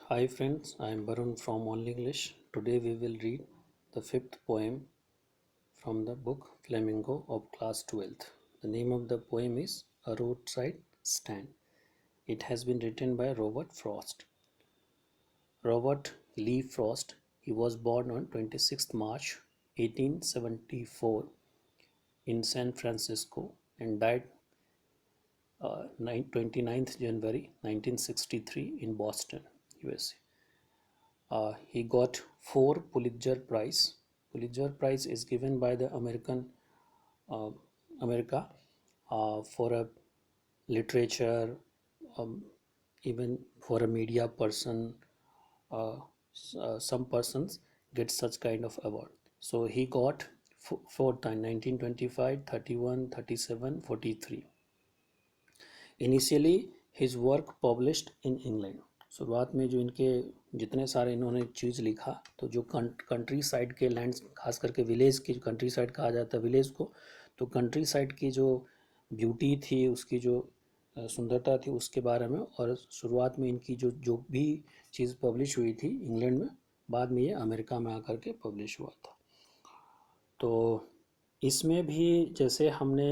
Hi friends, I am Barun from Only English. Today we will read the fifth poem from the book Flamingo of class 12th. The name of the poem is A Roadside Stand. It has been written by Robert Frost. Robert Lee Frost, he was born on 26th March 1874 in San Francisco and died 29th January 1963 in Boston, USA. He got 4 Pulitzer Prize. Pulitzer Prize is given by the uh, America for a literature, um, even for a media person. Uh, some persons get such kind of award. So he got 4 times: 1925, 31, 37, 43. Initially his work published in England. शुरुआत में जो इनके जितने सारे इन्होंने चीज़ लिखा, तो जो कंट्री साइड के लैंड्स, खास करके विलेज की कंट्री साइड कहा जाता है विलेज को, तो कंट्री साइड की जो ब्यूटी थी, उसकी जो सुंदरता थी, उसके बारे में। और शुरुआत में इनकी जो जो भी चीज़ पब्लिश हुई थी इंग्लैंड में, बाद में ये अमेरिका में आकर के पब्लिश हुआ था। तो इसमें भी जैसे हमने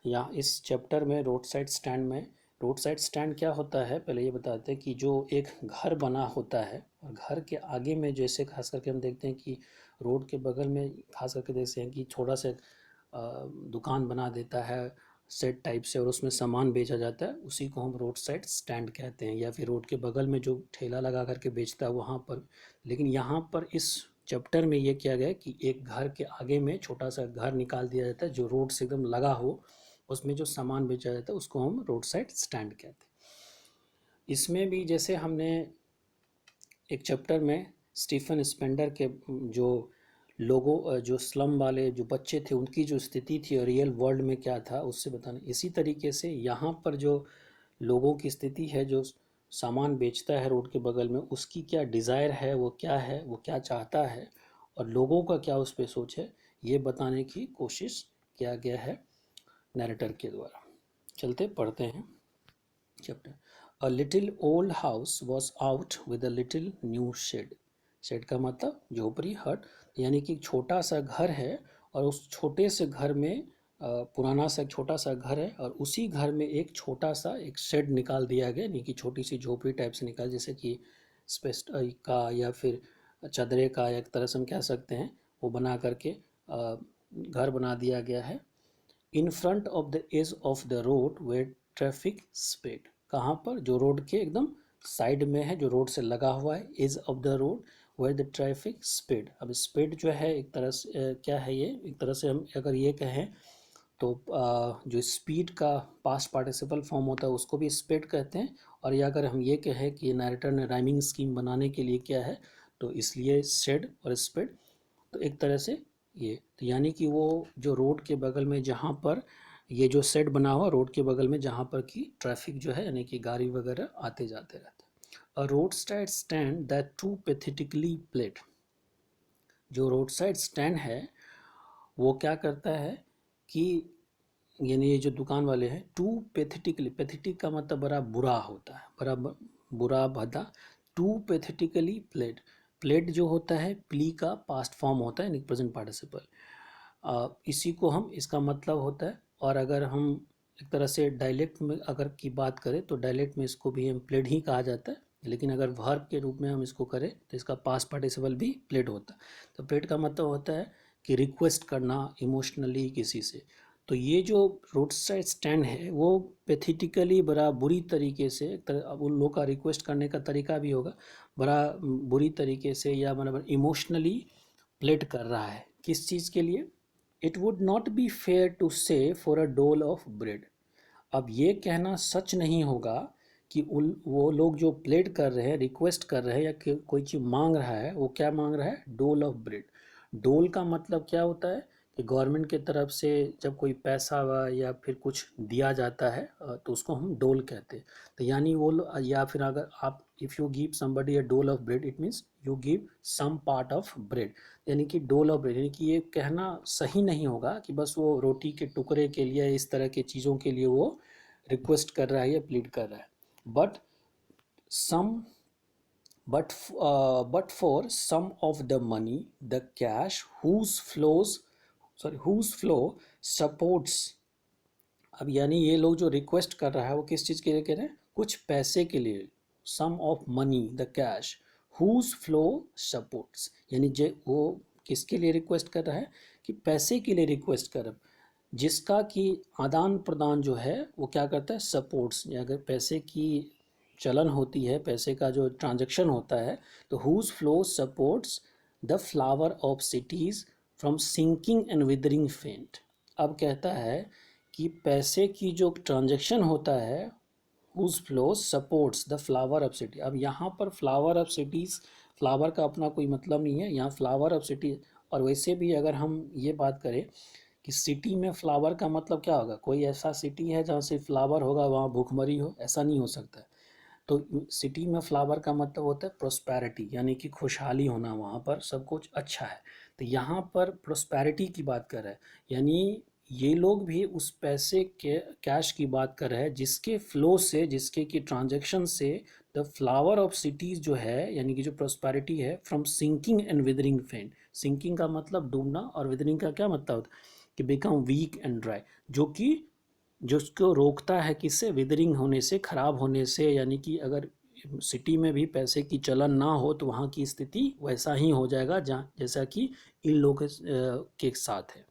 यहाँ इस चैप्टर में रोड साइड स्टैंड में, रोड साइड स्टैंड क्या होता है पहले ये बताते हैं कि जो एक घर बना होता है और घर के आगे में जैसे खास करके हम देखते हैं कि रोड के बगल में खास करके देखते हैं कि छोटा सा दुकान बना देता है सेट टाइप से, और उसमें सामान बेचा जाता है, उसी को हम रोड साइड स्टैंड कहते हैं। या फिर रोड के बगल में जो ठेला लगा करके बेचता है वहाँ पर। लेकिन यहाँ पर इस चैप्टर में ये किया गया है कि एक घर के आगे में छोटा सा घर निकाल दिया जाता है जो रोड से एकदम लगा हो, उसमें जो सामान बेचा जाता है उसको हम रोड साइड स्टैंड कहते हैं। इसमें भी जैसे हमने एक चैप्टर में स्टीफन स्पेंडर के जो लोगों, जो स्लम वाले जो बच्चे थे, उनकी जो स्थिति थी और रियल वर्ल्ड में क्या था उससे बताना। इसी तरीके से यहाँ पर जो लोगों की स्थिति है, जो सामान बेचता है रोड के बगल में, उसकी क्या डिज़ायर है, वो क्या है, वो क्या चाहता है, और लोगों का क्या उस पर सोच है, ये बताने की कोशिश किया गया है नैरेटर के द्वारा। चलते पढ़ते हैं chapter. A little old house was out with a little new shed. Shed का मतलब झोपड़ी, हट, यानी कि छोटा सा घर है और उस छोटे से घर में पुराना सा छोटा सा घर है और उसी घर में एक छोटा सा एक शेड निकाल दिया गया, यानी कि छोटी सी झोपड़ी टाइप से निकाल, जैसे कि स्पेस का या फिर चदरे का, या एक तरह से हम कह सकते हैं, वो बना करके घर बना दिया गया है। In front of the edge of the road where traffic speed. कहाँ पर? जो रोड के एकदम साइड में है, जो रोड से लगा हुआ है, edge of the road where the traffic speed. अब स्पीड जो है एक तरह से क्या है, ये एक तरह से हम अगर ये कहें तो जो स्पीड का पास्ट पार्टिसिपल फॉर्म होता है उसको भी स्पीड कहते हैं। और या अगर हम ये कहें कि नैरेटर ने राइमिंग स्कीम बनाने के लिए क्या है, तो इसलिए शेड और स्पीड। तो एक तरह से ये, तो यानी कि वो जो रोड के बगल में जहाँ पर ये जो सेट बना हुआ रोड के बगल में, जहाँ पर कि ट्रैफिक जो है, यानी कि गाड़ी वगैरह आते जाते रहते हैं। A road side stand that too pathetically plate. जो रोड साइड स्टैंड है वो क्या करता है कि, यानी ये जो दुकान वाले हैं, टू पैथेटिकली, पैथेटिक का मतलब बड़ा बुरा होता है, बड़ा बुरा भद्दा। टू पैथेटिकली प्लेड, प्लेड जो होता है प्ली का पास्ट फॉर्म होता है, यानी प्रेजेंट पार्टिसिपल। इसी को हम, इसका मतलब होता है। और अगर हम एक तरह से डायलेक्ट में अगर की बात करें तो डायलेक्ट में इसको भी हम प्लेड ही कहा जाता है, लेकिन अगर वर्ब के रूप में हम इसको करें तो इसका पास्ट पार्टिसिपल भी प्लेड होता है। तो प्लेड का मतलब होता है कि रिक्वेस्ट करना इमोशनली किसी से। तो ये जो रोड साइड स्टैंड है वो पैथेटिकली बड़ा बुरी तरीके से, एक तरह अब उन लोग का रिक्वेस्ट करने का तरीका भी होगा, बड़ा बुरी तरीके से या मतलब इमोशनली प्लेड कर रहा है। किस चीज़ के लिए? It would not be fair to say for a dole of bread. अब ये कहना सच नहीं होगा कि उन वो लोग जो प्लेड कर रहे हैं, रिक्वेस्ट कर रहे हैं या कोई चीज़ मांग रहा है, वो क्या मांग रहा है? डोल ऑफ ब्रेड। डोल का मतलब क्या होता है कि गवर्नमेंट के तरफ से जब कोई पैसा या फिर कुछ दिया जाता है तो उसको हम डोल कहते हैं। तो यानी वो या फिर अगर आप, if you give somebody a dole of bread, it means you give some part of bread. यानी कि डोल ऑफ ब्रेड, यानी कि ये कहना सही नहीं होगा कि बस वो रोटी के टुकड़े के लिए, इस तरह के चीज़ों के लिए वो रिक्वेस्ट कर रहा है या प्लीड कर रहा है। But some but for some of the money, the cash whose flow supports. अब यानी ये लोग जो रिक्वेस्ट कर रहा है वो किस चीज़ के लिए कह रहे हैं, कुछ पैसे के लिए, some of money the cash whose flow supports, यानी जो वो किसके लिए रिक्वेस्ट कर रहा है, कि पैसे के लिए रिक्वेस्ट कर रहा है, जिसका कि आदान प्रदान जो है वो क्या करता है, सपोर्ट्स, अगर पैसे की चलन होती है, पैसे का जो ट्रांजैक्शन होता है, तो whose flow supports the flower of cities from sinking and withering faint. अब कहता है कि पैसे की जो ट्रांजैक्शन होता है, whose flow supports the flower of city. अब यहाँ पर फ्लावर ऑफ सिटीज़, फ्लावर का अपना कोई मतलब नहीं है, यहाँ फ्लावर ऑफ सिटी। और वैसे भी अगर हम ये बात करें कि सिटी में फ्लावर का मतलब क्या होगा, कोई ऐसा सिटी है जहाँ से फ्लावर होगा वहाँ भूखमरी हो, ऐसा नहीं हो सकता है। तो सिटी में फ्लावर का मतलब होता है प्रोस्पैरिटी, यानी कि खुशहाली होना, वहाँ पर सब कुछ अच्छा है। तो यहाँ पर प्रोस्पैरिटी की बात कर रहा है, यानी ये लोग भी उस पैसे के कैश की बात कर रहे हैं जिसके फ्लो से, जिसके की ट्रांजैक्शन से द फ्लावर ऑफ सिटीज़ जो है, यानी कि जो प्रोस्पैरिटी है, फ्रॉम सिंकिंग एंड विदरिंग फेंट। सिंकिंग का मतलब डूबना, और विदरिंग का क्या मतलब होता है कि बिकम वीक एंड ड्राई, जो कि जो उसको रोकता है किससे, विदरिंग होने से, ख़राब होने से। यानी कि अगर सिटी में भी पैसे की चलन ना हो तो वहाँ की स्थिति वैसा ही हो जाएगा जहाँ, जैसा कि इन लोगों के साथ है।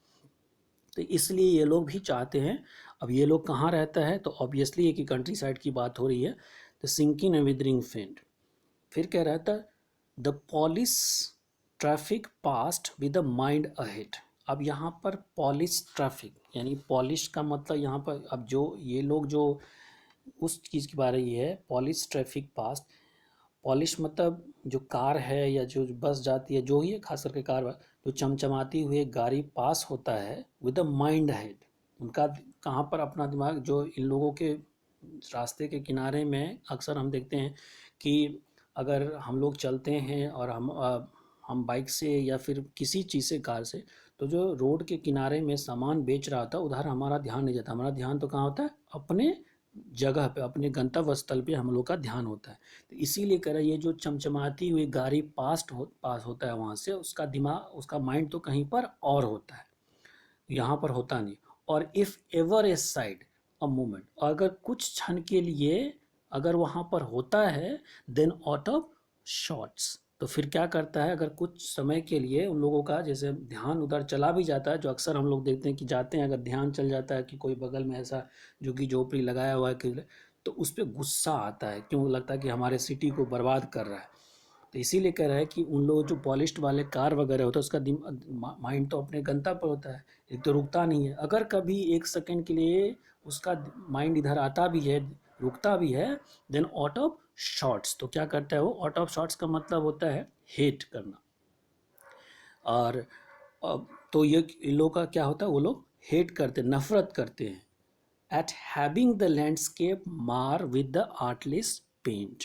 तो इसलिए ये लोग भी चाहते हैं। अब ये लोग कहाँ रहता है, तो ऑब्वियसली एक ही कंट्री साइड की बात हो रही है, द सिंकिंग एंड विदरिंग फेंट। फिर क्या रहता है, the polish traffic past with the mind ahead. अब यहाँ पर पॉलिश ट्रैफिक, यानी पॉलिश का मतलब यहाँ पर, अब जो ये लोग जो उस चीज़ की बात रही है, पॉलिश ट्रैफिक पास्ट, पॉलिश मतलब जो कार है या जो बस जाती है, जो ही है, खास करके कार, जो चमचमाती हुई गाड़ी पास होता है विद अ माइंड हेड, उनका कहाँ पर अपना दिमाग, जो इन लोगों के रास्ते के किनारे में अक्सर हम देखते हैं कि अगर हम लोग चलते हैं और हम बाइक से या फिर किसी चीज़ से, कार से, तो जो रोड के किनारे में सामान बेच रहा था उधर हमारा ध्यान नहीं जाता, हमारा ध्यान तो कहाँ होता है, अपने जगह पे, अपने गंतव्य स्थल पे हम लोग का ध्यान होता है। तो इसीलिए कह रहा है, ये जो चमचमाती हुई गाड़ी पास होता है वहाँ से, उसका दिमाग, उसका माइंड तो कहीं पर और होता है, यहाँ पर होता नहीं। और if ever A side a moment, अगर कुछ क्षण के लिए अगर वहाँ पर होता है, देन आउट ऑफ शॉर्ट्स, तो फिर क्या करता है, अगर कुछ समय के लिए उन लोगों का जैसे ध्यान उधर चला भी जाता है, जो अक्सर हम लोग देखते हैं कि जाते हैं, अगर ध्यान चल जाता है कि कोई बगल में ऐसा झुग्गी झोपड़ी लगाया हुआ है कि, तो उस पर गुस्सा आता है, क्यों, लगता है कि हमारे सिटी को बर्बाद कर रहा है। तो इसीलिए कह रहा है कि उन लोग जो पॉलिश्ड वाले कार वगैरह होता है, उसका माइंड तो अपने गंतव्य पर होता है, एक तो रुकता नहीं है। अगर कभी एक सेकंड के लिए उसका माइंड इधर आता भी है, रुकता भी है, देन आउट ऑफ शॉर्ट्स, तो क्या करता है वो, आउट ऑफ शॉर्ट्स का मतलब होता है हेट करना। और तो ये इन लोगों का क्या होता है, वो लोग हेट करते, नफरत करते हैं एट हैविंग द लैंडस्केप मार विद द आर्टलेस पेंट।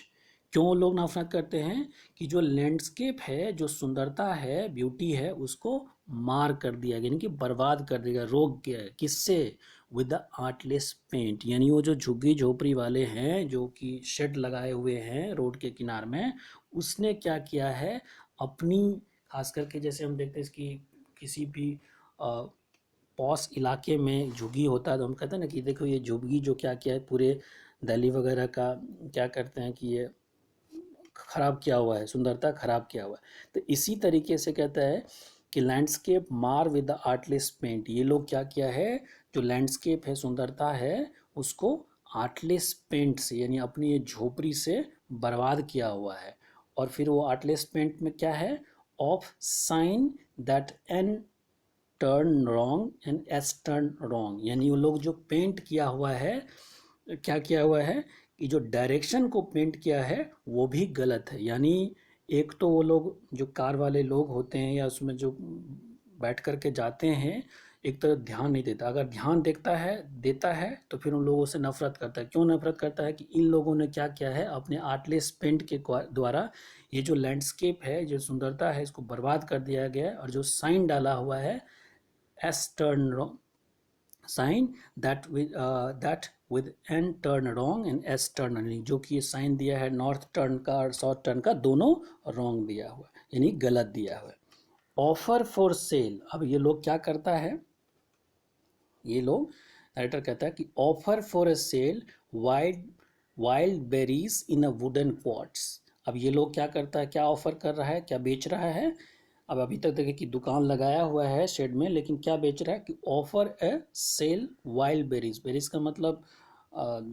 क्यों लोग नफरत करते हैं, कि जो लैंडस्केप है, जो सुंदरता है, ब्यूटी है, उसको मार कर दिया गया, यानी कि बर्बाद कर दिया, रोक गया है, किससे, विद द आर्टलेस पेंट। यानी वो जो झुग्गी झोपड़ी वाले हैं, जो कि शेड लगाए हुए हैं रोड के किनार में, उसने क्या किया है, अपनी, खास करके जैसे हम देखते हैं इसकी किसी भी पॉस इलाके में झुग्गी होता है, तो हम कहते हैं ना कि देखो ये झुग्गी जो क्या किया है, पूरे दिल्ली वगैरह का क्या करते हैं कि ये ख़राब किया हुआ है, सुंदरता ख़राब किया हुआ है। तो इसी तरीके से कहता है कि लैंडस्केप मार विद द आर्टलेस पेंट। ये लोग क्या किया है, जो लैंडस्केप है, सुंदरता है, उसको आर्टलेस पेंट से, यानी अपनी ये झोपड़ी से बर्बाद किया हुआ है। और फिर वो आर्टलेस पेंट में क्या है, of sign that N turn wrong and S turn wrong, यानी वो लोग जो पेंट किया हुआ है, क्या किया हुआ है, कि जो डायरेक्शन को पेंट किया है वो भी गलत है। यानी एक तो वो लोग जो कार वाले लोग होते हैं या उसमें जो बैठ कर के जाते हैं, एक तरफ ध्यान नहीं देता, अगर ध्यान देता है तो फिर उन लोगों से नफरत करता है। क्यों नफरत करता है, कि इन लोगों ने क्या किया है, अपने आर्टलेस पेंट के द्वारा ये जो लैंडस्केप है, जो सुंदरता है, इसको बर्बाद कर दिया गया है। और जो साइन डाला हुआ है, S turn sign that with N turn wrong and S turn earning, जो कि ये साइन दिया है नॉर्थ टर्न का और साउथ टर्न का दोनों रॉन्ग दिया हुआ है, यानी गलत दिया हुआ है। ऑफर फॉर सेल, अब ये लोग क्या करता है, ये लोग राइटर कहता है कि offer for a sale wild berries in a wooden pots. अब ये लोग क्या करता है, क्या ऑफर कर रहा है, क्या बेच रहा है। अब अभी तक देखे कि दुकान लगाया हुआ है शेड में, लेकिन क्या बेच रहा है कि ऑफर ए सेल वाइल्ड बेरीज। बेरीज का मतलब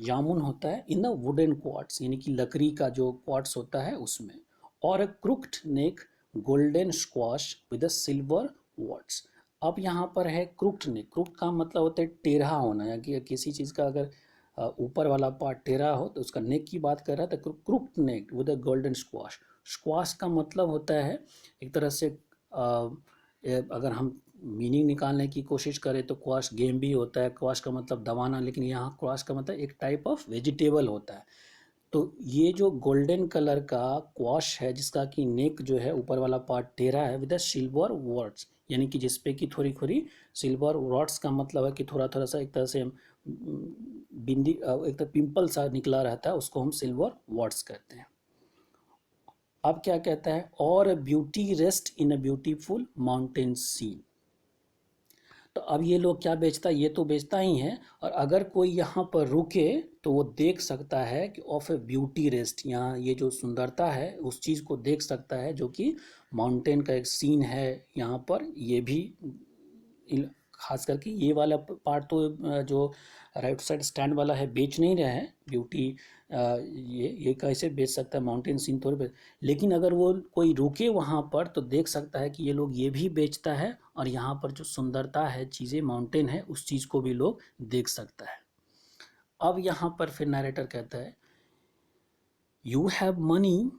जामुन होता है, इन अ वुडन क्वार्ट्स, यानी कि लकड़ी का जो क्वार्ट्स होता है उसमें। और a crooked neck golden squash with a silver warts. अब यहाँ पर है क्रुक्ड नेक। क्रुक्ड का मतलब होता है टेढ़ा होना, या कि किसी चीज़ का अगर ऊपर वाला पार्ट टेढ़ा हो तो उसका नेक की बात कर रहा है, तो crooked neck with a golden squash. Squash का मतलब होता है एक तरह से अगर हम मीनिंग निकालने की कोशिश करें तो क्वाश गेम भी होता है, क्वाश का मतलब दबाना, लेकिन यहाँ क्वाश का मतलब एक टाइप ऑफ वेजिटेबल होता है। तो ये जो गोल्डन कलर का क्वाश है, जिसका कि नेक जो है ऊपर वाला पार्ट टेढ़ा है, विद द सिल्वर वर्ड्स, यानी कि जिसपे कि थोड़ी थोड़ी सिल्वर वर्ड्स का मतलब है कि थोड़ा थोड़ा सा एक तरह से बिंदी एक तरह पिंपल सा निकला रहता है, उसको हम सिल्वर वर्ड्स कहते हैं। अब क्या कहता है, और beauty rest in a beautiful mountain scene. तो अब ये लोग क्या बेचता है, ये तो बेचता ही है, और अगर कोई यहाँ पर रुके तो वो देख सकता है कि ऑफ ए ब्यूटी रेस्ट, यहाँ ये जो सुंदरता है उस चीज़ को देख सकता है, जो कि माउंटेन का एक सीन है यहाँ पर। ये भी खास करके ये वाला पार्ट तो जो राइट साइड स्टैंड वाला है बेच नहीं रहा है ब्यूटी, ये कैसे बेच सकता है, माउंटेन सीन थोड़ी बेच। लेकिन अगर वो कोई रुके वहाँ पर तो देख सकता है कि ये लोग ये भी बेचता है, और यहाँ पर जो सुंदरता है चीज़ें माउंटेन है उस चीज़ को भी लोग देख सकता है। अब यहाँ पर फिर नरेटर कहता है, you have money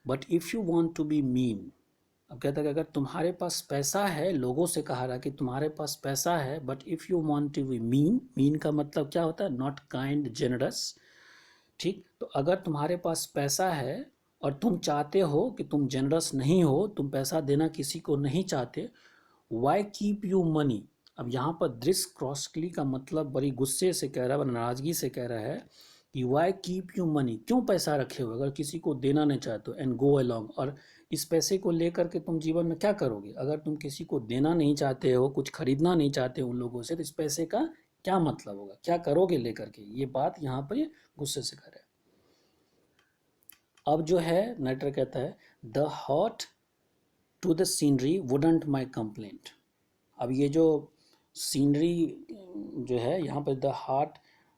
but if you want to be mean. अब कहता है कि अगर तुम्हारे पास पैसा है, लोगों से कहा रहा कि तुम्हारे पास पैसा है, but if you want to be mean, mean का मतलब क्या होता है, नॉट काइंड, जेनरस। ठीक, तो अगर तुम्हारे पास पैसा है और तुम चाहते हो कि तुम जेनरस नहीं हो, तुम पैसा देना किसी को नहीं चाहते, वाई कीप यू मनी। अब यहाँ पर दृश्य क्रॉसली का मतलब बड़ी गुस्से से कह रहा है, नाराजगी से कह रहा है कि वाई कीप यू मनी, क्यों पैसा रखे हो अगर किसी को देना नहीं चाहते हो, एंड गो अलोंग, और इस पैसे को लेकर के तुम जीवन में क्या करोगे। अगर तुम किसी को देना नहीं चाहते हो, कुछ खरीदना नहीं चाहते हो उन लोगों से, तो इस पैसे का क्या मतलब होगा, क्या करोगे लेकर के। ये बात यहाँ पर ये गुस्से से कर रहा है। अब जो है नाइटर कहता है, the hurt to the scenery wouldn't my complaint. अब ये जो सीनरी जो है यहाँ पर, the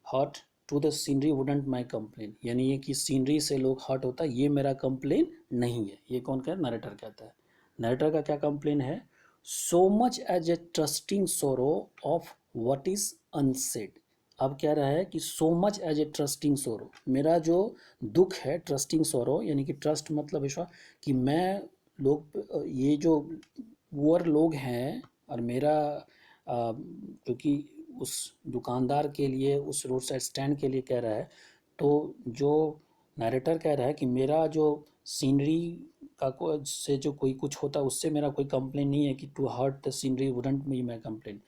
hurt to the scenery wouldn't my complain, यानी ये कि सीनरी से लोग हॉट होता है, ये मेरा कंप्लेन नहीं है। ये कौन कहता है, नरेटर कहता है। नरेटर का क्या कंप्लेन है, so much as a trusting sorrow of what is unsaid. अब कह रहा है कि so much as a trusting sorrow, मेरा जो दुख है, ट्रस्टिंग सोरो यानी कि ट्रस्ट मतलब विश्वास, कि मैं लोग ये जो पुअर लोग हैं, और मेरा क्योंकि उस दुकानदार के लिए, उस रोड साइड स्टैंड के लिए कह रहा है, तो जो नरेटर कह रहा है कि मेरा जो सीनरी का से जो कोई कुछ होता है उससे मेरा कोई कंप्लेन नहीं है, कि to hurt the scenery wouldn't me my complain.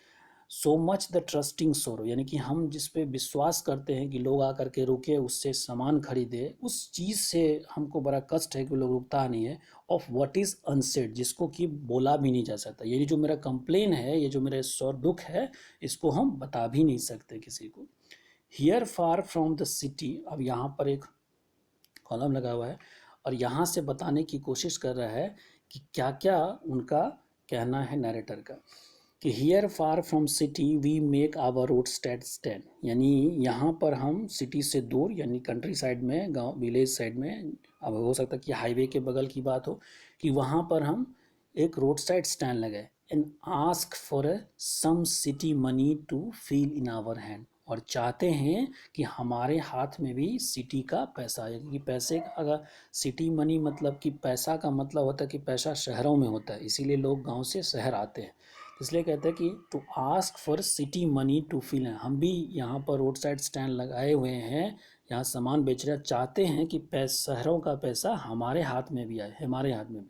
So much the trusting sorrow, यानी कि हम जिस पे विश्वास करते हैं कि लोग आकर के रुके, उससे सामान खरीदे, उस चीज़ से हमको बड़ा कष्ट है कि लोग रुकता नहीं है। ऑफ व्हाट इज़ अनसेड, जिसको कि बोला भी नहीं जा सकता। ये जो मेरा कंप्लेन है, ये जो मेरा स्वर दुख है, इसको हम बता भी नहीं सकते किसी को। Here far from the city, अब यहाँ पर एक कॉलम लगा हुआ है, और यहाँ से बताने की कोशिश कर रहा है कि क्या क्या उनका कहना है नरेटर का, कि here far from city we make our road stand, यानी यहाँ पर हम सिटी से दूर, यानी कंट्री साइड में, गांव विलेज साइड में, अब हो सकता है कि हाईवे के बगल की बात हो, कि वहाँ पर हम एक रोड साइड स्टैंड लगाए, and ask for some city money to feel in our hand, और चाहते हैं कि हमारे हाथ में भी सिटी का पैसा आए, क्योंकि पैसे का, अगर सिटी मनी मतलब कि पैसा का मतलब होता है कि पैसा शहरों में होता है, इसीलिए लोग गांव से शहर आते हैं। इसलिए कहते हैं कि to ask for city money to feel, हम भी यहाँ पर रोड साइड स्टैंड लगाए हुए हैं, यहाँ सामान बेच रहे हैं, चाहते हैं कि शहरों का पैसा हमारे हाथ में भी आए, हमारे हाथ में भी,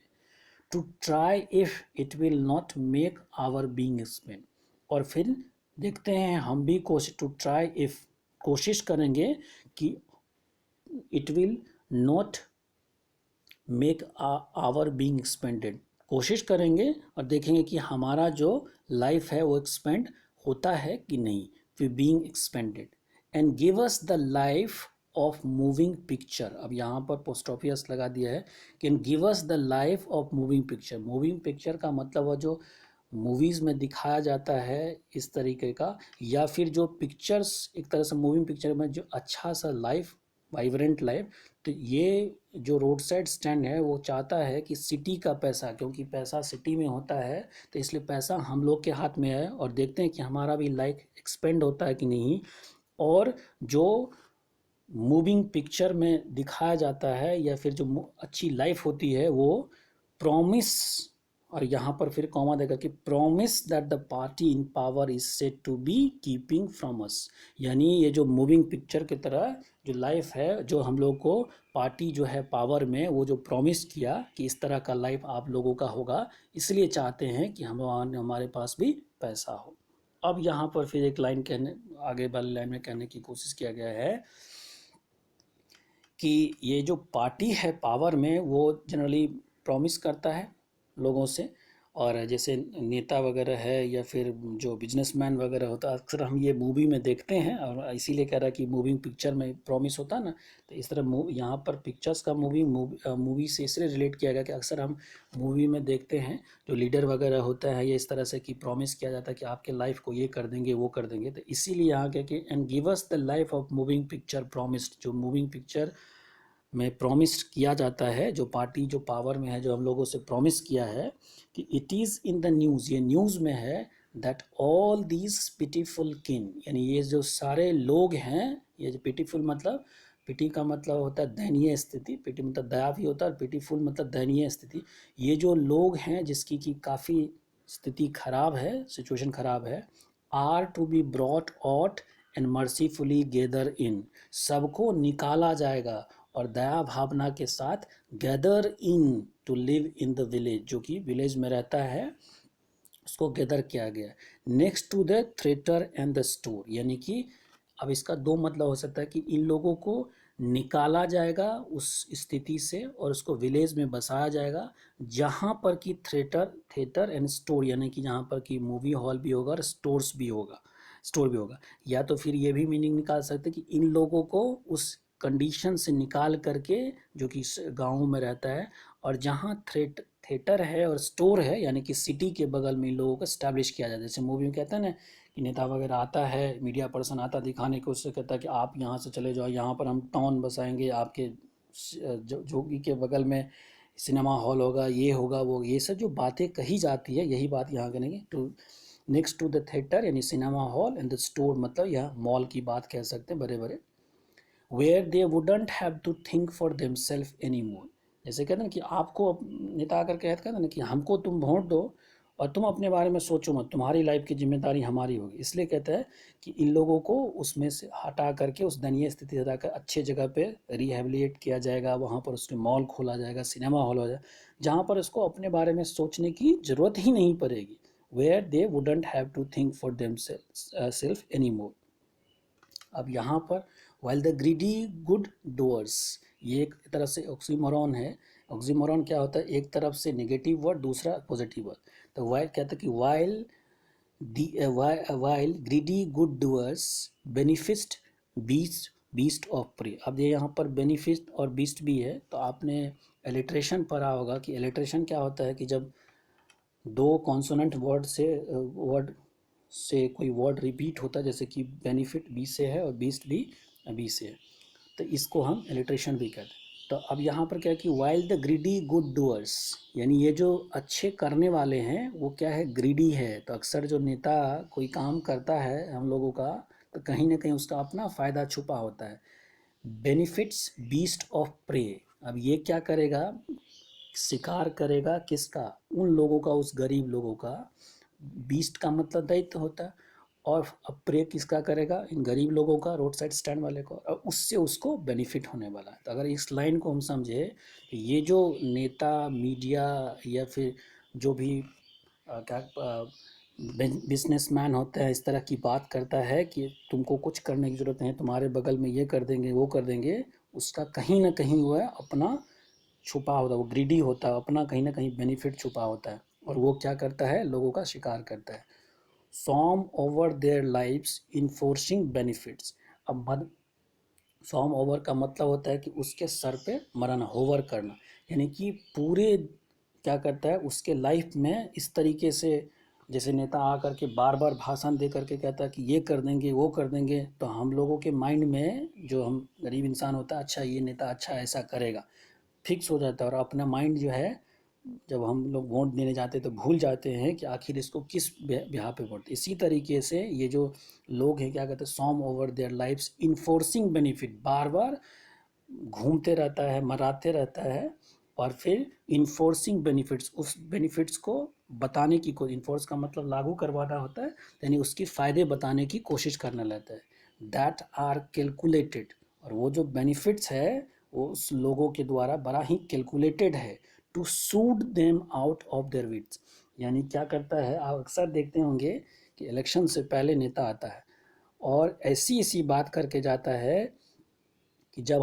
to try if it will not make our being expand, और फिर देखते हैं हम भी कोशिश टू ट्राई इफ, कोशिश करेंगे कि it will not make our being expanded, कोशिश करेंगे और देखेंगे कि हमारा जो लाइफ है वो एक्सपेंड होता है कि नहीं, we being expanded, and give us the life of moving picture. अब यहाँ पर पोस्टोफियस लगा दिया है कि give us the life of moving picture. Moving picture का मतलब वो जो मूवीज़ में दिखाया जाता है इस तरीके का, या फिर जो पिक्चर्स एक तरह से मूविंग पिक्चर में जो अच्छा सा लाइफ, वाइब्रेंट लाइफ। तो ये जो रोड साइड स्टैंड है वो चाहता है कि सिटी का पैसा, क्योंकि पैसा सिटी में होता है तो इसलिए पैसा हम लोग के हाथ में है, और देखते हैं कि हमारा भी लाइफ एक्सपेंड होता है कि नहीं। और जो मूविंग पिक्चर में दिखाया जाता है या फिर जो अच्छी लाइफ होती है वो प्रॉमिस, और यहाँ पर फिर कॉमा देगा कि promise that the party in power is said to be keeping from us. यानी ये जो मूविंग पिक्चर की तरह जो लाइफ है जो हम लोग को पार्टी जो है पावर में वो जो प्रॉमिस किया कि इस तरह का लाइफ आप लोगों का होगा, इसलिए चाहते हैं कि हमारे पास भी पैसा हो। अब यहाँ पर फिर एक लाइन कहने, आगे वाली लाइन में कहने की कोशिश किया गया है कि ये जो पार्टी है पावर में वो जनरली प्रॉमिस करता है लोगों से, और जैसे नेता वगैरह है या फिर जो बिजनेसमैन वगैरह होता है अक्सर हम ये मूवी में देखते हैं, और इसीलिए कह रहा है कि मूविंग पिक्चर में प्रॉमिस होता है ना। तो इस तरह यहाँ पर पिक्चर्स का मूवी से इसलिए रिलेट किया गया कि अक्सर हम मूवी में देखते हैं जो लीडर वगैरह होता है ये इस तरह से कि प्रॉमिस किया जाता है कि आपके लाइफ को ये कर देंगे वो कर देंगे। तो इसीलिए यहाँ क्या कि and give us the life of moving picture promised, जो मूविंग पिक्चर में प्रॉमिस किया जाता है, जो पार्टी जो पावर में है जो हम लोगों से प्रॉमिस किया है कि it is in the news, ये न्यूज़ में है दैट ऑल दीज पिटीफुल किन, यानी ये जो सारे लोग हैं, ये जो पिटीफुल मतलब, पिटी का मतलब होता है दयनीय स्थिति, पिटी मतलब दया भी होता है, और पिटीफुल मतलब दयनीय स्थिति। ये जो लोग हैं जिसकी कि काफ़ी स्थिति खराब है, सिचुएशन खराब है, are to be brought out and mercifully gather in, सबको निकाला जाएगा और दया भावना के साथ gather in to live in the village, जो कि विलेज में रहता है उसको गैदर किया गया। Next to the theatre and the store, यानी कि अब इसका दो मतलब हो सकता है कि इन लोगों को निकाला जाएगा उस स्थिति से और उसको विलेज में बसाया जाएगा जहाँ पर कि थिएटर एंड स्टोर, यानी कि जहाँ पर कि मूवी हॉल भी होगा और स्टोर भी होगा। या तो फिर ये भी मीनिंग निकाल सकते कि इन लोगों को उस कंडीशन से निकाल करके जो कि गाँव में रहता है, और जहाँ थिएटर है और स्टोर है यानी कि सिटी के बगल में इन लोगों को स्टैब्लिश किया जाता है। जैसे मूवी में कहते हैं ना कि नेता वगैरह आता है, मीडिया पर्सन आता दिखाने को, उससे कहता है कि आप यहाँ से चले जाओ, यहाँ पर हम टाउन बसाएंगे, आपके जोगी के बगल में सिनेमा हॉल होगा, ये होगा वो, ये सब जो बातें कही जाती है यही बात यहाँ करेंगे। To next to the theatre यानी cinema hall and the store मतलब यह मॉल की बात कह सकते हैं बड़े बड़े, where they wouldn't have to think for themself any more. जैसे कहते हैं ना कि आपको नेता आकर कहते हैं ना कि हमको तुम वोट दो और तुम अपने बारे में सोचो मत, तुम्हारी लाइफ की जिम्मेदारी हमारी होगी। इसलिए कहता है कि इन लोगों को उसमें से हटा करके उस दयनीय स्थिति से हटाकर अच्छे जगह पे रिहेबिलिटेट किया जाएगा, वहाँ पर उसके मॉल खोला जाएगा, सिनेमा हॉल हो जाएगा, जहाँ पर उसको अपने बारे में सोचने की ज़रूरत ही नहीं पड़ेगी। Where they wouldn't have to think for themself any more. अब यहाँ पर while the greedy good doers, ये एक तरह से ऑक्सीमोरॉन है। ऑक्सीमोरॉन क्या होता है, एक तरफ से नेगेटिव वर्ड दूसरा पॉजिटिव वर्ड। तो वाइल कहते हैं कि while greedy good doers beneficent beast of prey. अब ये यहाँ पर बेनिफिट और बीस्ट भी है, तो आपने एलिट्रेशन पढ़ा होगा कि एलिट्रेशन क्या होता है कि जब दो कॉन्सोनेंट वर्ड से कोई वर्ड रिपीट होता है, जैसे कि बेनिफिट बी से है और बीस्ट भी बी से है, तो इसको हम एलिट्रेशन भी कहते हैं। तो अब यहाँ पर क्या है कि while the greedy good doers, यानी ये जो अच्छे करने वाले हैं वो क्या है, ग्रीडी है। तो अक्सर जो नेता कोई काम करता है हम लोगों का, तो कहीं ना कहीं उसका अपना फ़ायदा छुपा होता है। बेनिफिट्स बीस्ट ऑफ प्रे, अब ये क्या करेगा, शिकार करेगा किसका, उन लोगों का, उस गरीब लोगों का। बीस्ट का मतलब दैत्य होता है, और अब प्रे किसका करेगा, इन गरीब लोगों का, रोड साइड स्टैंड वाले को, और उससे उसको बेनिफिट होने वाला है। तो अगर इस लाइन को हम समझे तो ये जो नेता मीडिया या फिर जो भी क्या बिजनेसमैन होता है, इस तरह की बात करता है कि तुमको कुछ करने की ज़रूरत नहीं, तुम्हारे बगल में ये कर देंगे वो कर देंगे, उसका कहीं ना कहीं वो है अपना छुपा होता है, वो ग्रीडी होता है, अपना कहीं ना कहीं बेनिफिट छुपा होता है, और वो क्या करता है, लोगों का शिकार करता है। Some over their lives enforcing benefits. अब सॉम ओवर का मतलब होता है कि उसके सर पे मरना, होवर करना, यानी कि पूरे क्या करता है उसके लाइफ में इस तरीके से, जैसे नेता आकर के बार बार भाषण दे करके कहता है कि ये कर देंगे वो कर देंगे, तो हम लोगों के माइंड में, जो हम गरीब इंसान होता है, अच्छा ये नेता अच्छा ऐसा करेगा, फिक्स हो जाता है, और अपना माइंड जो है, जब हम लोग वोट देने जाते हैं तो भूल जाते हैं कि आखिर इसको किस बिहाफ पे वोट। इसी तरीके से ये जो लोग हैं क्या कहते हैं, some over their lives enforcing benefit, बार बार घूमते रहता है, मराते रहता है, और फिर इन्फोर्सिंग बेनिफिट्स, उस बेनिफिट्स को बताने की कोई, इन्फोर्स का मतलब लागू करवाना होता है, यानी उसकी फ़ायदे बताने की कोशिश करने लगता है। दैट आर कैलकुलेटेड, और वो जो बेनिफिट्स है वो उस लोगों के द्वारा बड़ा ही कैलकुलेटेड है, to soothe them out of their wits. यानी क्या करता है, आप अक्सर देखते होंगे कि इलेक्शन से पहले नेता आता है और ऐसी ऐसी बात करके जाता है कि जब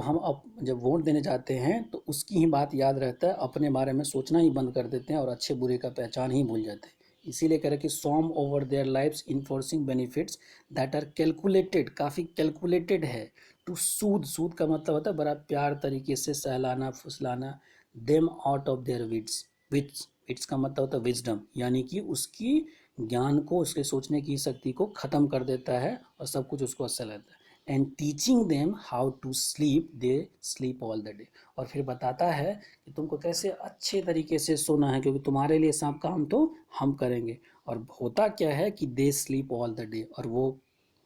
वोट देने जाते हैं तो उसकी ही बात याद रहता है, अपने बारे में सोचना ही बंद कर देते हैं और अच्छे बुरे का पहचान ही भूल जाते हैं। इसीलिए कह रहे कि some over their lives enforcing benefits that are calculated, काफ़ी कैलकुलेटेड है, टू सूद, सूद का मतलब होता है बड़ा प्यार तरीके से सहलाना फुसलाना, them out of their wits, wits, wits का मतलब होता है विजडम, यानी कि उसकी ज्ञान को, उसके सोचने की शक्ति को ख़त्म कर देता है और सब कुछ उसको अच्छा लगता है। And teaching them how to sleep, they sleep all the day, और फिर बताता है कि तुमको कैसे अच्छे तरीके से सोना है, क्योंकि तुम्हारे लिए सब काम तो हम करेंगे। और होता क्या है कि दे स्लीप ऑल द डे, और वो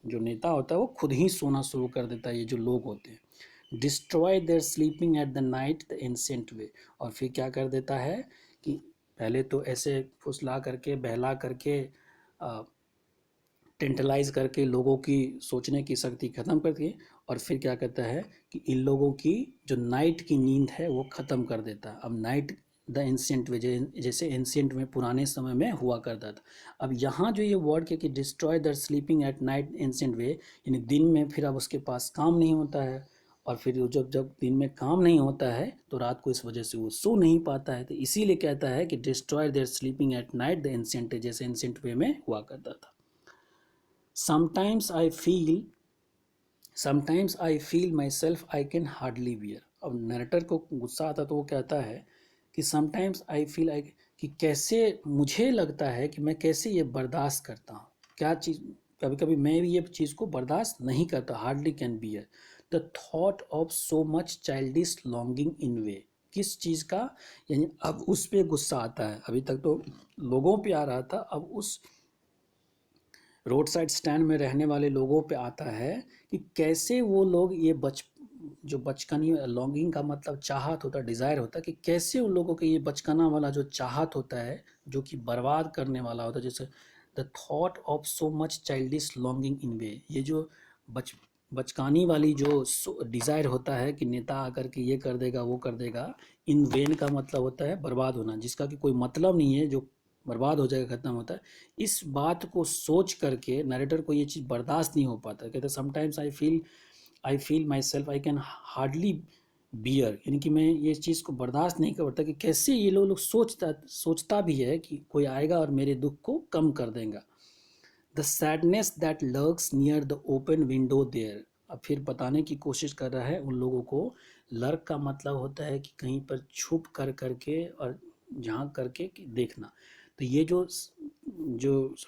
जो नेता होता है वो खुद ही सोना शुरू कर देता है, ये जो लोग होते हैं। Destroy their sleeping at the night the ancient way, और फिर क्या कर देता है कि पहले तो ऐसे फुसला करके बहला करके टेंटलाइज करके लोगों की सोचने की शक्ति ख़त्म कर दिए, और फिर क्या कहता है कि इन लोगों की जो नाइट की नींद है वो ख़त्म कर देता है। अब नाइट द एंशियंट वे, जैसे एंशियंट में पुराने समय में हुआ करता था। अब यहाँ जो ये वर्ड के कि destroy the sleeping at night ancient way, यानी दिन में फिर अब उसके पास काम नहीं होता है, और फिर जब जब दिन में काम नहीं होता है तो रात को इस वजह से वो सो नहीं पाता है, तो इसीलिए कहता है कि destroy their sleeping at night the ancient, जैसे एंशियंट वे में हुआ करता था। Sometimes I feel sometimes I feel myself I can hardly bear. अब नरेटर को गुस्सा आता तो वो कहता है कि समटाइम्स आई फील आई, कि कैसे मुझे लगता है कि मैं कैसे ये बर्दाश्त करता हूँ, क्या चीज़, कभी कभी मैं भी ये चीज़ को बर्दाश्त नहीं करता, hardly can bear the thought of so much childish longing in way. किस चीज़ का, यानी अब उस पर गुस्सा आता है, अभी तक तो लोगों पे आ रहा था, अब उस रोड साइड स्टैंड में रहने वाले लोगों पे आता है कि कैसे वो लोग ये जो बचकानी, लॉन्गिंग का मतलब चाहत होता है, डिज़ायर होता है, कि कैसे उन लोगों के ये बचकाना वाला जो चाहत होता है जो कि बर्बाद करने वाला होता है, जैसे the thought of so much childish longing in way, ये जो बच बचकानी वाली जो डिज़ायर होता है कि नेता आकर के ये कर देगा वो कर देगा, इन वेन का मतलब होता है बर्बाद होना, जिसका कि कोई मतलब नहीं है, जो बर्बाद हो जाएगा, ख़त्म होता है। इस बात को सोच करके नरेटर को ये चीज़ बर्दाश्त नहीं हो पाता, कहते sometimes I feel myself I can hardly bear, यानी कि मैं ये चीज़ को बर्दाश्त नहीं कर पाता कि कैसे ये लोग सोचता भी है कि कोई आएगा और मेरे दुख को कम कर देगा। The sadness that lurks near the open window there, अब फिर बताने की कोशिश कर रहा है उन लोगों को। लर्क का मतलब होता है कि कहीं पर छुप कर करके और झांक करके कि देखना। तो ये जो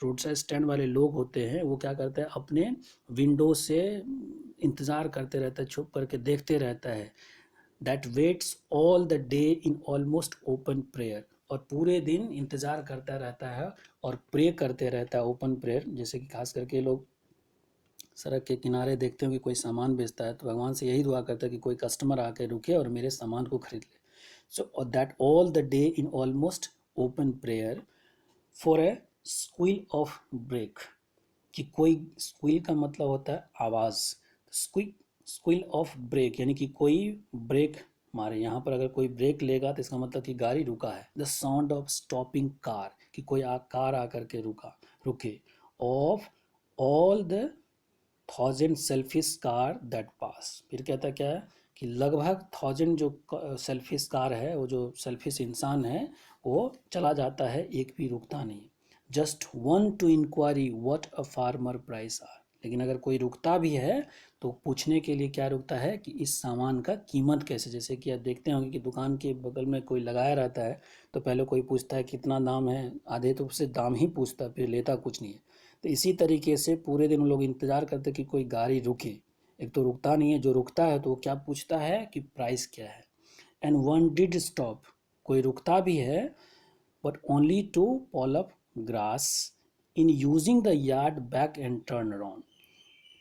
रोड साइड स्टैंड वाले लोग होते हैं वो क्या करते हैं, अपने विंडो से इंतज़ार करते रहता है, छुप करके देखते रहता है। That waits all the day in almost open prayer, और पूरे दिन इंतज़ार करता रहता है और प्रे करते रहता है, ओपन प्रेयर, जैसे कि खास करके लोग सड़क के किनारे देखते हो कि कोई सामान बेचता है तो भगवान से यही दुआ करता है कि कोई कस्टमर आके रुके और मेरे सामान को खरीद ले। So that all the day in almost open prayer for a squeal of brake, कि कोई, स्क्वील का मतलब होता है आवाज़, स्क्वील, स्क्वील ऑफ ब्रेक, यानी कि कोई ब्रेक मारे, यहाँ पर अगर कोई ब्रेक लेगा तो इसका मतलब कि गाड़ी रुका है। The sound of stopping car, कि कोई कार आकर के रुका, रुके, of all the 1000 selfish car that pass. फिर कहता क्या है कि लगभग 1000 जो सेल्फिश कार है, वो जो सेल्फिश इंसान है वो चला जाता है, एक भी रुकता नहीं। Just one to inquiry what a farmer price are. लेकिन अगर कोई रुकता भी है तो पूछने के लिए क्या रुकता है कि इस सामान का कीमत कैसे। जैसे कि आप देखते होंगे कि दुकान के बगल में कोई लगाया रहता है तो पहले कोई पूछता है कितना दाम है, आधे तो उससे दाम ही पूछता, फिर लेता कुछ नहीं है। तो इसी तरीके से पूरे दिन लोग इंतज़ार करते कि कोई गाड़ी रुके। एक तो रुकता नहीं है, जो रुकता है तो वो क्या पूछता है कि प्राइस क्या है। एंड वन डिड स्टॉप, कोई रुकता भी है but only to pull up grass in using the yard back and turn around.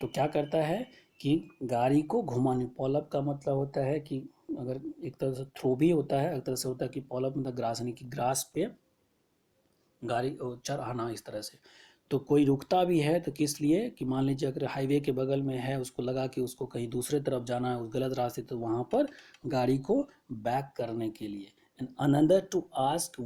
तो क्या करता है कि गाड़ी को घुमाने, पॉलअप का मतलब होता है कि अगर एक तरह से थ्रो भी होता है, एक तरह से होता है कि पॉलअप मतलब ग्रास, यानी कि ग्रास पे गाड़ी चढ़ाना इस तरह से। तो कोई रुकता भी है तो किस लिए कि मान लीजिए अगर हाईवे के बगल में है, उसको लगा कि उसको कहीं दूसरे तरफ जाना है, उस गलत रास्ते, तो वहाँ पर गाड़ी को बैक करने के लिए। And another to ask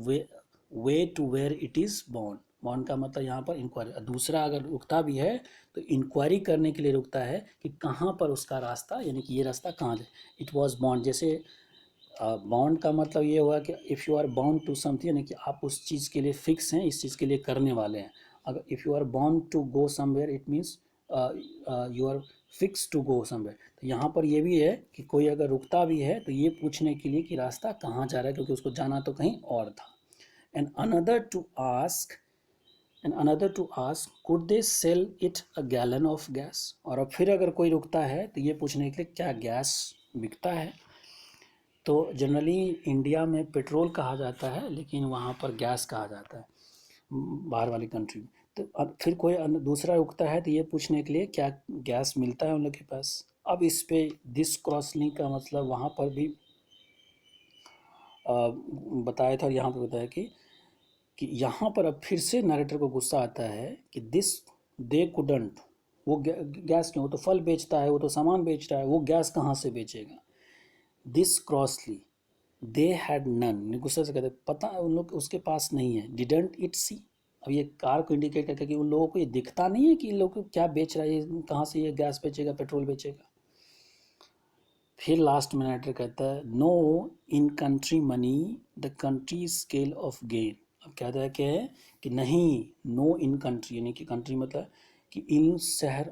way to where it is bound. Bound का मतलब यहाँ पर इंक्वायरी। दूसरा अगर रुकता भी है तो इंक्वायरी करने के लिए रुकता है कि कहाँ पर उसका रास्ता, यानी कि ये रास्ता कहाँ है। इट वॉज बाउंड, जैसे बाउंड का मतलब ये हुआ कि if you are bound to something, यानी कि आप उस चीज़ के लिए फिक्स हैं, इस चीज़ के लिए करने वाले हैं। अगर if you are bound to go somewhere it means you are fix to go somewhere. तो यहाँ पर ये भी है कि कोई अगर रुकता भी है तो ये पूछने के लिए कि रास्ता कहाँ जा रहा है, क्योंकि उसको जाना तो कहीं और था। And another to ask could they sell it a gallon of gas. और अब फिर अगर कोई रुकता है तो ये पूछने के लिए क्या गैस बिकता है। तो जनरली इंडिया में पेट्रोल कहा जाता है, लेकिन वहाँ पर गैस कहा जाता है बाहर वाली कंट्री में। तो अब फिर कोई दूसरा रुकता है तो ये पूछने के लिए क्या गैस मिलता है उन लोग के पास। अब इस पे दिस क्रॉस लिंक का मतलब वहाँ पर भी बताया था, और यहाँ पर बताया कि यहाँ पर अब फिर से नरेटर को गुस्सा आता है कि दिस दे कुडंट, वो गैस क्यों, वो तो फल बेचता है, वो तो सामान बेच रहा है, वो गैस कहाँ से बेचेगा। दिस क्रॉसली दे हैड नन, गुस्से से कहते पता उन लोग उसके पास नहीं है। डिडंट इट सी, अब ये कार को इंडिकेट करता है कि उन लोगों को ये दिखता नहीं है कि इन लोग को क्या बेच रहा है, ये कहाँ से ये गैस बेचेगा, पेट्रोल बेचेगा। फिर लास्ट में राइटर कहता है no in country money the country scale of gain. अब कहता है क्या है कि नहीं, नो इन कंट्री, यानी कि कंट्री मतलब कि इन शहर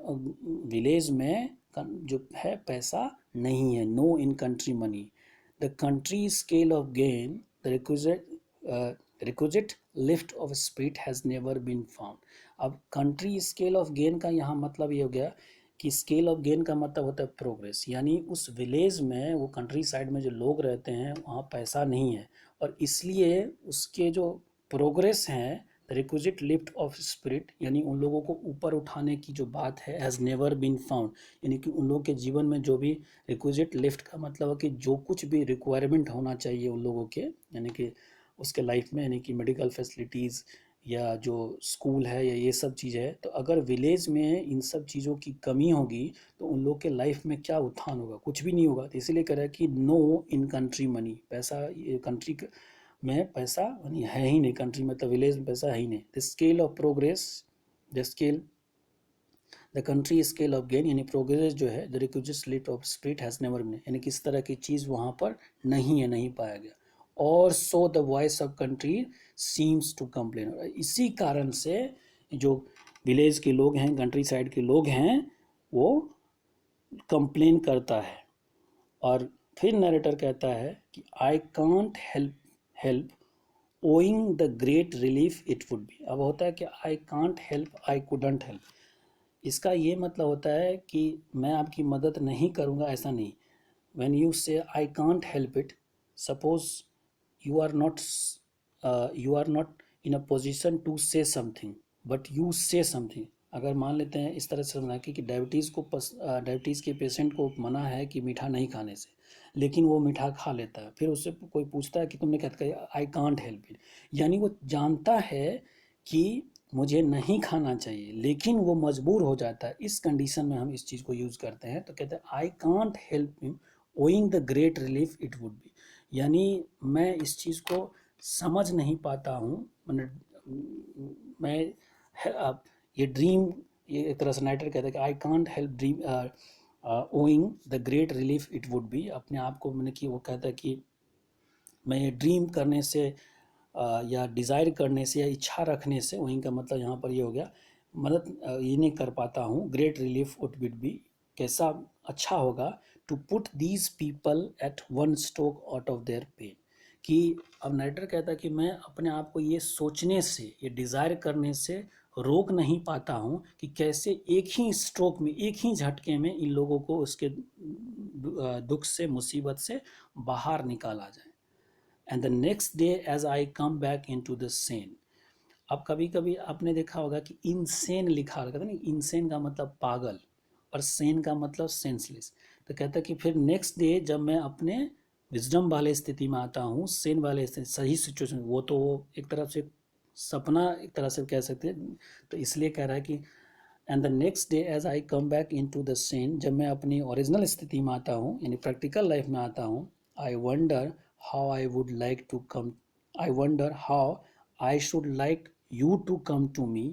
विलेज में जो है पैसा नहीं है। No in country money the country scale of gain the requisite lift of spirit has never been found. अब कंट्री स्केल ऑफ गेन का यहाँ मतलब ये हो गया कि स्केल ऑफ गेन का मतलब होता है प्रोग्रेस, यानी उस विलेज में, वो कंट्री साइड में जो लोग रहते हैं वहाँ पैसा नहीं है, और इसलिए उसके जो प्रोग्रेस हैं रिक्विजिट लिफ्ट ऑफ स्पिरिट, यानी उन लोगों को ऊपर उठाने की जो बात है हैज़ नेवर बीन फाउंड, यानी कि उन लोगों के जीवन में जो भी रिक्विजिट लिफ्ट का मतलब है कि जो कुछ भी रिक्वायरमेंट होना चाहिए उन लोगों के, यानी कि उसके लाइफ में, यानी कि मेडिकल फैसिलिटीज़ या जो स्कूल है या ये सब चीज़ है, तो अगर विलेज में इन सब चीज़ों की कमी होगी तो उन लोग के लाइफ में क्या उत्थान होगा, कुछ भी नहीं होगा। तो इसीलिए कह रहा है कि नो इन कंट्री मनी, पैसा ये कंट्री में पैसा मनी है ही नहीं, कंट्री मतलब विलेज में पैसा है ही नहीं। The scale of progress, the country scale of gain, यानी प्रोग्रेस जो है the requisite slit of spirit has never been, यानी किस तरह की चीज़ वहाँ पर नहीं है, नहीं पाया गया। और so the voice of country seems to complain, इसी कारण से जो विलेज के लोग हैं, कंट्री साइड के लोग हैं, वो कंप्लेन करता है। और फिर नरेटर कहता है कि I can't help owing the great relief it would be. अब होता है कि I can't help, I couldn't help, इसका ये मतलब होता है कि मैं आपकी मदद नहीं करूँगा, ऐसा नहीं। व्हेन यू से I can't help it, suppose you are not in a position to से समथिंग बट यू से समथिंग। अगर मान लेते हैं इस तरह से समझना कि डायबिटीज़ के पेशेंट को मना है कि मीठा नहीं खाने से, लेकिन वो मीठा खा लेता है। फिर उससे कोई पूछता है कि तुमने क्या कहा, आई कांट हेल्प इट, यानी वो जानता है कि मुझे नहीं खाना चाहिए लेकिन वो मजबूर हो जाता है। इस कंडीशन में हम इस चीज़ को यूज़ करते हैं। तो कहते हैं I can't help him owing the great relief it would be, यानी मैं इस चीज़ को समझ नहीं पाता हूँ, मैं ये ड्रीम, ये एक तरह से नाइटर कहता है कि I can't help dream owing the great relief it would be. अपने आप को मैंने कि वो कहता है कि मैं ये ड्रीम करने से या डिज़ायर करने से या इच्छा रखने से, वहीं का मतलब यहाँ पर ये हो गया, मदद ये नहीं कर पाता हूँ। ग्रेट रिलीफ उट विड बी, कैसा अच्छा होगा, to put these people at one stroke out of their pain. कि अब नाइटर कहता है कि मैं अपने आप को ये सोचने से, ये डिज़ायर करने से रोक नहीं पाता हूँ कि कैसे एक ही स्ट्रोक में, एक ही झटके में इन लोगों को उसके दुख से, मुसीबत से बाहर निकाला जाए। And the next day as I come back in to the sane. अब कभी कभी आपने देखा होगा कि इनसेन लिखा रहता है ना, इनसेन का मतलब पागल और सेन का मतलब सेंसलेस। तो कहता है कि फिर नेक्स्ट डे जब मैं अपने विजडम वाले स्थिति में आता हूँ, सेन वाले स्थिति, सही सिचुएशन, वो तो एक तरफ से सपना एक तरह से कह सकते हैं, तो इसलिए कह रहा है कि and the next day as I come back in to the sane, जब मैं अपनी ओरिजिनल स्थिति में आता हूँ, यानी प्रैक्टिकल लाइफ में आता हूँ, I wonder how I would like to come, I wonder how I should like you to come to me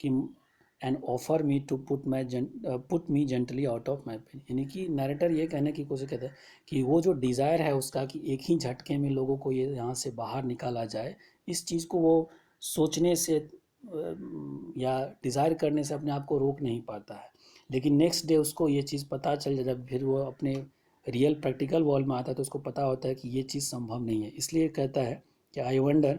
कि and offer me to put me gently out of my pain. यानी कि narrator ये कहने की कोशिश करता है कि वो जो डिज़ायर है उसका कि एक ही झटके में लोगों को ये यहाँ से बाहर निकाला जाए, इस चीज़ को वो सोचने से या डिज़ायर करने से अपने आप को रोक नहीं पाता है। लेकिन नेक्स्ट डे उसको ये चीज़ पता चल जाए, जब फिर वो अपने रियल प्रैक्टिकल वर्ल्ड में आता है तो उसको पता होता है कि ये चीज़ संभव नहीं है। इसलिए कहता है कि आई वंडर,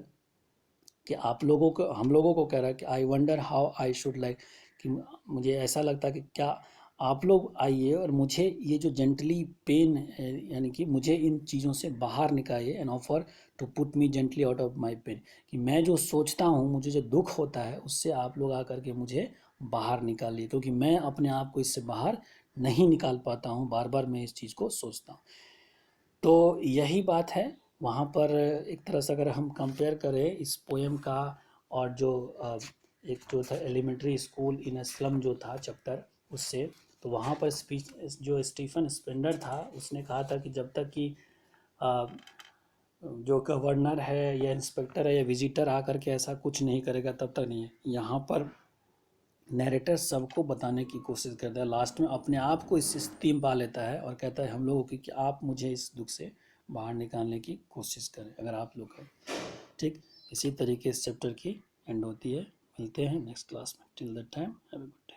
कि आप लोगों को, हम लोगों को कह रहा है कि आई wonder how I should like, कि मुझे ऐसा लगता है कि क्या आप लोग आइए और मुझे ये जो जेंटली पेन है, यानी कि मुझे इन चीज़ों से बाहर निकालिए, an offer to put me gently out of my pain, कि मैं जो सोचता हूँ, मुझे जो दुख होता है, उससे आप लोग आकर के मुझे बाहर निकालिए, क्योंकि मैं अपने आप को इससे बाहर नहीं निकाल पाता हूँ, बार बार मैं इस चीज़ को सोचता हूँ। तो यही बात है वहाँ पर। एक तरह से अगर हम कंपेयर करें इस पोएम का और जो एक जो था एलिमेंट्री स्कूल इन स्लम जो था चैप्टर, उससे, तो वहाँ पर स्पीच जो स्टीफन स्पेंडर था उसने कहा था कि जब तक कि अ, जो गवर्नर है या इंस्पेक्टर है या विजिटर आकर के ऐसा कुछ नहीं करेगा तब तक नहीं है। यहाँ पर नैरेटर सबको बताने की कोशिश करता है, लास्ट में अपने आप को इस स्थिति में पा लेता है और कहता है हम लोगों की कि आप मुझे इस दुख से बाहर निकालने की कोशिश करें अगर आप लोग करें। ठीक इसी तरीके इस चैप्टर की एंड होती है। मिलते हैं नेक्स्ट क्लास में। Till that time have a good day.